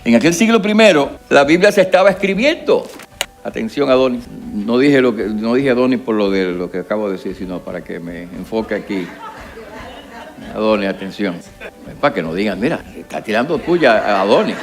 En aquel siglo primero, la Biblia se estaba escribiendo. Atención, Adonis. No dije Adonis por lo de lo que acabo de decir, sino para que me enfoque aquí. Adonis, atención. Es para que no digan, mira, está tirando puya a Adonis.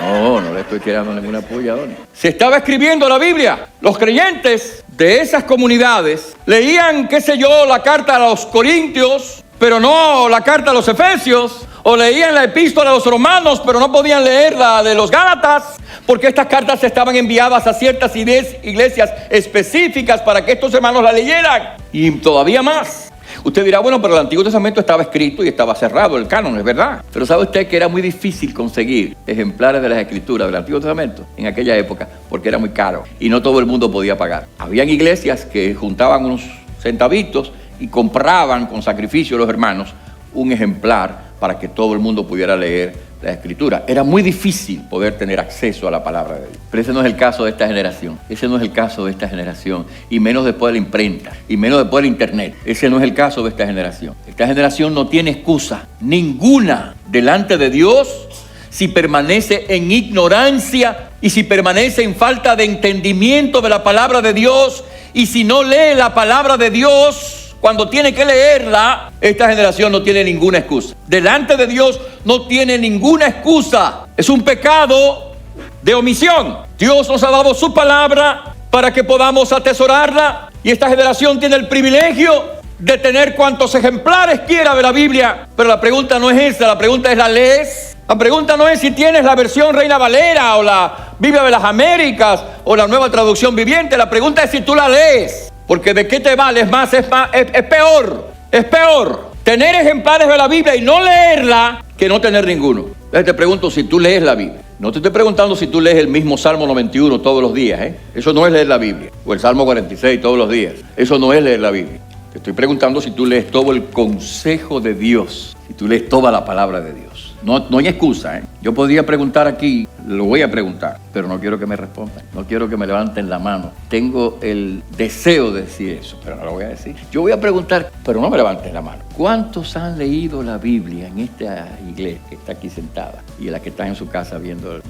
No le estoy tirando ninguna puya a Adonis. Se estaba escribiendo la Biblia. Los creyentes de esas comunidades leían, qué sé yo, la carta a los Corintios, pero no la carta a los Efesios, o leían la epístola a los Romanos, pero no podían leer la de los Gálatas, porque estas cartas estaban enviadas a ciertas iglesias específicas para que estos hermanos la leyeran. Y todavía más. Usted dirá, bueno, pero el Antiguo Testamento estaba escrito y estaba cerrado, el canon, es verdad. Pero ¿sabe usted que era muy difícil conseguir ejemplares de las Escrituras del Antiguo Testamento en aquella época? Porque era muy caro y no todo el mundo podía pagar. Habían iglesias que juntaban unos centavitos y compraban con sacrificio los hermanos un ejemplar para que todo el mundo pudiera leer la Escritura. Era muy difícil poder tener acceso a la palabra de Dios. Pero ese no es el caso de esta generación. Ese no es el caso de esta generación. Y menos después de la imprenta. Y menos después del internet. Ese no es el caso de esta generación. Esta generación no tiene excusa ninguna delante de Dios si permanece en ignorancia y si permanece en falta de entendimiento de la palabra de Dios y si no lee la palabra de Dios cuando tiene que leerla. Esta generación no tiene ninguna excusa. Delante de Dios no tiene ninguna excusa. Es un pecado de omisión. Dios nos ha dado su palabra para que podamos atesorarla y esta generación tiene el privilegio de tener cuantos ejemplares quiera de la Biblia. Pero la pregunta no es esa, la pregunta es: ¿la lees? La pregunta no es si tienes la versión Reina Valera o la Biblia de las Américas o la Nueva Traducción Viviente. La pregunta es si tú la lees. Porque ¿de qué te vale? Es peor tener ejemplares de la Biblia y no leerla que no tener ninguno. Entonces te pregunto si tú lees la Biblia. No te estoy preguntando si tú lees el mismo Salmo 91 todos los días, Eso no es leer la Biblia. O el Salmo 46 todos los días. Eso no es leer la Biblia. Te estoy preguntando si tú lees todo el consejo de Dios. Si tú lees toda la palabra de Dios. No hay excusa, Yo podría preguntar aquí, lo voy a preguntar, pero no quiero que me respondan. No quiero que me levanten la mano. Tengo el deseo de decir eso, pero no lo voy a decir. Yo voy a preguntar, pero no me levanten la mano. ¿Cuántos han leído la Biblia en esta iglesia que está aquí sentada? Y la que está en su casa viendo.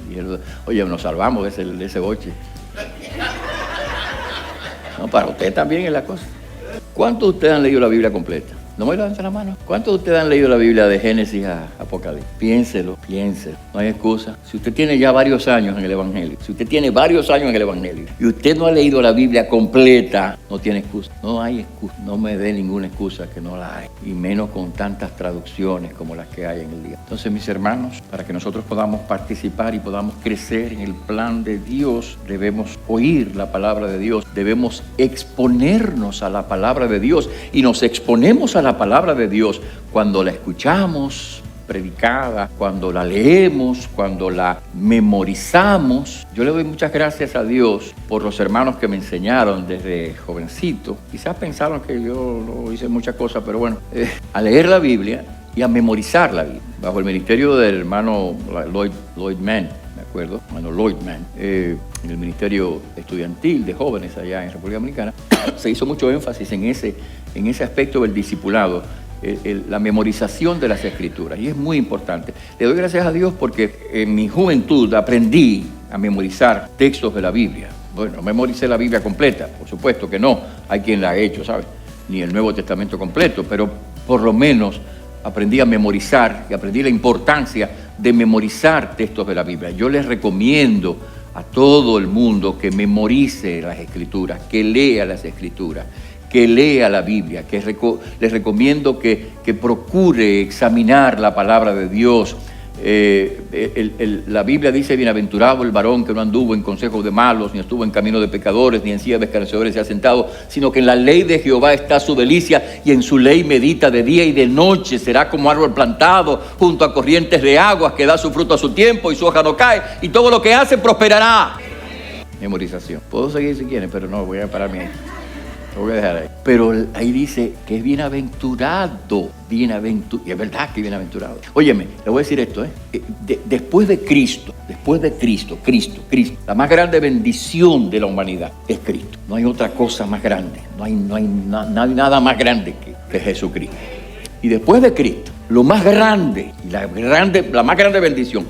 Oye, nos salvamos de ese boche. No, para usted también es la cosa. ¿Cuántos de ustedes han leído la Biblia completa? No me levanten la mano. ¿Cuántos de ustedes han leído la Biblia de Génesis a Apocalipsis? Piénselo. No hay excusa. Si usted tiene ya varios años en el Evangelio, y usted no ha leído la Biblia completa, no tiene excusa. No hay excusa. No me dé ninguna excusa que no la hay. Y menos con tantas traducciones como las que hay en el día. Entonces, mis hermanos, para que nosotros podamos participar y podamos crecer en el plan de Dios, debemos oír la palabra de Dios. Debemos exponernos a la palabra de Dios. Y nos exponemos a la palabra de Dios cuando la escuchamos predicada, cuando la leemos, cuando la memorizamos. Yo le doy muchas gracias a Dios por los hermanos que me enseñaron desde jovencito. Quizás pensaron que yo no hice muchas cosas, pero bueno, a leer la Biblia y a memorizar la Biblia. Bajo el ministerio del hermano Lloyd Mann, me acuerdo, hermano Lloyd Mann, en el ministerio estudiantil de jóvenes allá en República Dominicana, se hizo mucho énfasis en ese aspecto del discipulado, la memorización de las Escrituras, y es muy importante. Le doy gracias a Dios porque en mi juventud aprendí a memorizar textos de la Biblia. Bueno, no memoricé la Biblia completa, por supuesto que no, hay quien la ha hecho, ¿sabes? Ni el Nuevo Testamento completo, pero por lo menos aprendí a memorizar y aprendí la importancia de memorizar textos de la Biblia. Yo les recomiendo a todo el mundo que memorice las Escrituras, que lea las Escrituras, que lea la Biblia, les recomiendo que procure examinar la palabra de Dios. La Biblia dice: bienaventurado el varón que no anduvo en consejo de malos, ni estuvo en camino de pecadores, ni en silla de escarnecedores se ha sentado, sino que en la ley de Jehová está su delicia, y en su ley medita de día y de noche. Será como árbol plantado junto a corrientes de aguas, que da su fruto a su tiempo y su hoja no cae, y todo lo que hace prosperará. Memorización. Puedo seguir si quieren, pero no, voy a pararme ahí. Lo voy a dejar ahí. Pero ahí dice que es bienaventurado. Y es verdad que es bienaventurado. Óyeme, le voy a decir esto, después de Cristo, Cristo, la más grande bendición de la humanidad es Cristo. No hay otra cosa más grande. No hay nada más grande que Jesucristo. Y después de Cristo, lo más grande, la más grande bendición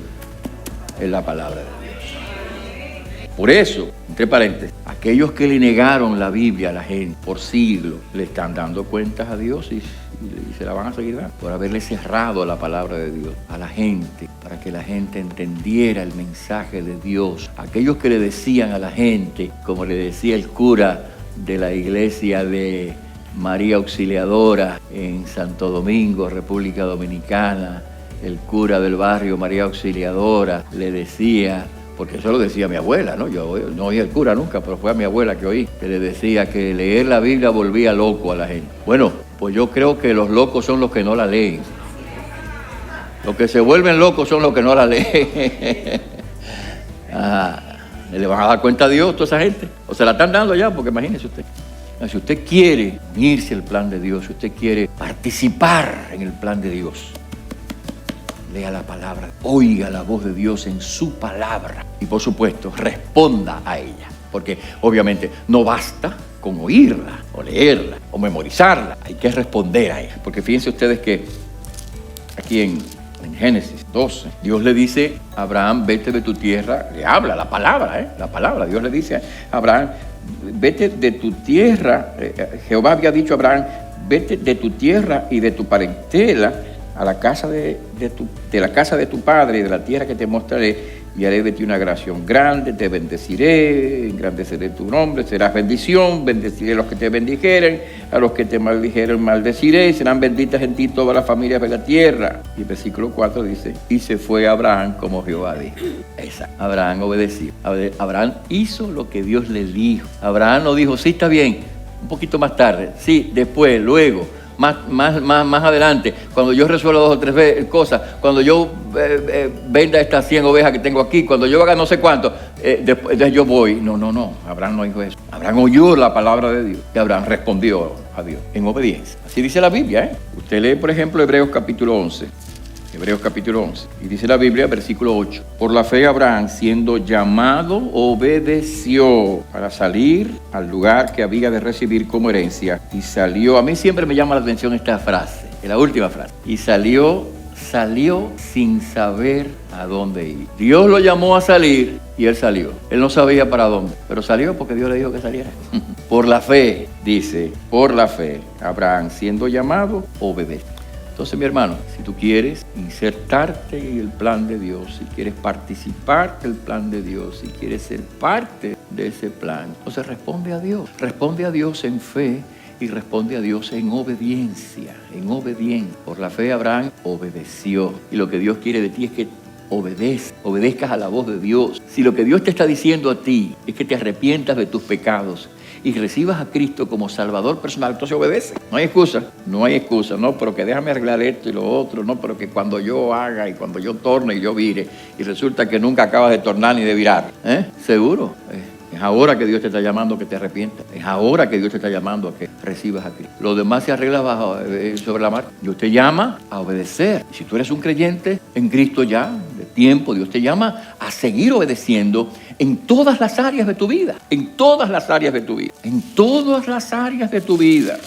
es la palabra de Dios. Por eso, entre paréntesis, aquellos que le negaron la Biblia a la gente por siglos, le están dando cuentas a Dios y se la van a seguir dando por haberle cerrado la palabra de Dios a la gente, para que la gente entendiera el mensaje de Dios. Aquellos que le decían a la gente, como le decía el cura de la iglesia de María Auxiliadora en Santo Domingo, República Dominicana, el cura del barrio María Auxiliadora le decía, porque eso lo decía mi abuela, ¿no? Yo no oí el cura nunca, pero fue a mi abuela que oí, que le decía que leer la Biblia volvía loco a la gente. Bueno, pues yo creo que los locos son los que no la leen. Los que se vuelven locos son los que no la leen. ¿Le van a dar cuenta a Dios toda esa gente? ¿O se la están dando ya? Porque imagínese usted. Si usted quiere unirse al plan de Dios, si usted quiere participar en el plan de Dios, lea la palabra, oiga la voz de Dios en su palabra y por supuesto responda a ella, porque obviamente no basta con oírla o leerla o memorizarla, hay que responder a ella, porque fíjense ustedes que aquí en Génesis 12, Dios le dice a Abraham, vete de tu tierra, le habla la palabra, Dios le dice a Abraham, vete de tu tierra, Jehová había dicho a Abraham, vete de tu tierra y de tu parentela, a la casa de la casa de tu padre y de la tierra que te mostraré, y haré de ti una nación grande, te bendeciré, engrandeceré tu nombre, serás bendición, bendeciré a los que te bendijeren, a los que te maldijeren maldeciré, serán benditas en ti todas las familias de la tierra. Y el versículo 4 dice, y se fue Abraham como Jehová dijo. Exacto. Abraham obedeció. Abraham hizo lo que Dios le dijo. Abraham no dijo, sí, está bien, un poquito más tarde, sí, después, luego. Más adelante, cuando yo resuelva 2 o 3 cosas, cuando yo venda estas 100 ovejas que tengo aquí, cuando yo haga no sé cuánto, después yo voy. No, Abraham no dijo eso. Abraham oyó la palabra de Dios y Abraham respondió a Dios en obediencia. Así dice la Biblia, ¿eh? Usted lee, por ejemplo, Hebreos capítulo 11. Hebreos capítulo 11. Y dice la Biblia, versículo 8. Por la fe Abraham, siendo llamado, obedeció para salir al lugar que había de recibir como herencia. Y salió, a mí siempre me llama la atención esta frase, la última frase. Y salió sin saber a dónde ir. Dios lo llamó a salir y él salió. Él no sabía para dónde, pero salió porque Dios le dijo que saliera. Por la fe, dice, por la fe, Abraham, siendo llamado, obedeció. Entonces, mi hermano, si tú quieres insertarte en el plan de Dios, si quieres participar del plan de Dios, si quieres ser parte de ese plan, entonces responde a Dios en fe y responde a Dios en obediencia, Por la fe Abraham obedeció. Y lo que Dios quiere de ti es que obedezcas a la voz de Dios. Si lo que Dios te está diciendo a ti es que te arrepientas de tus pecados y recibas a Cristo como Salvador personal, entonces obedece. No hay excusa, no, pero que déjame arreglar esto y lo otro, no, pero que cuando yo haga y cuando yo torne y yo vire, y resulta que nunca acabas de tornar ni de virar. Seguro. Es ahora que Dios te está llamando a que te arrepientas. Es ahora que Dios te está llamando a que recibas a Cristo. Lo demás se arregla sobre la marcha. Dios te llama a obedecer. Si tú eres un creyente en Cristo ya, de tiempo, Dios te llama a seguir obedeciendo en todas las áreas de tu vida. En todas las áreas de tu vida.